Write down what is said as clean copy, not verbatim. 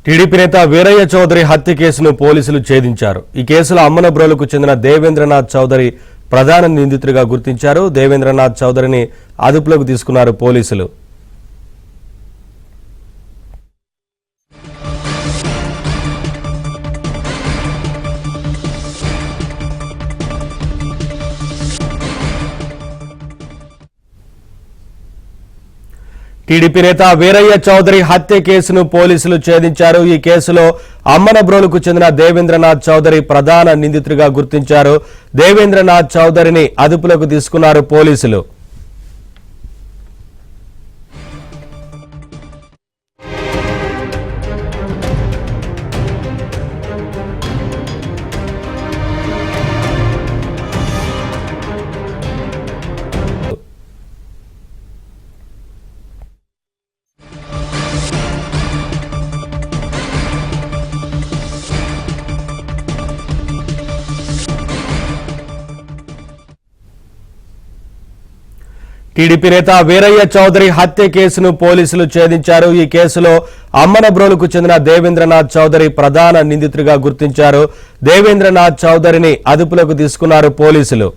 TDP నేత వీరయ్య చౌదరి హత్య కేసును పోలీసులు ఛేదించారు. ఈ కేసులో అమ్మనబ్రోలుకు చెందిన దేవేంద్రనాథ్ చౌదరి ప్రధాన నిందితుడిగా గుర్తించారు. దేవేంద్రనాథ్ చౌదరిని అదుపులోకి తీసుకున్నారు పోలీసులు. టీడీపీ నేత వీరయ్య చౌదరి హత్య కేసును పోలీసులు ఛేదించారు. ఈ కేసులో అమ్మనబ్రోలుకు చెందిన దేవేంద్రనాథ్ చౌదరి ప్రధాన నిందితుడిగా గుర్తించారు. దేవేంద్రనాథ్ చౌదరిని అదుపులోకి తీసుకున్నారు పోలీసులు. టీడీపీ నేత వీరయ్య చౌదరి హత్య కేసును పోలీసులు ఛేదించారు. ఈ కేసులో అమ్మనబ్రోలుకు చెందిన దేవేంద్రనాథ్ చౌదరి ప్రధాన నిందితుడిగా గుర్తించారు. దేవేంద్రనాథ్ చౌదరిని అదుపులోకి తీసుకున్నారు పోలీసులు.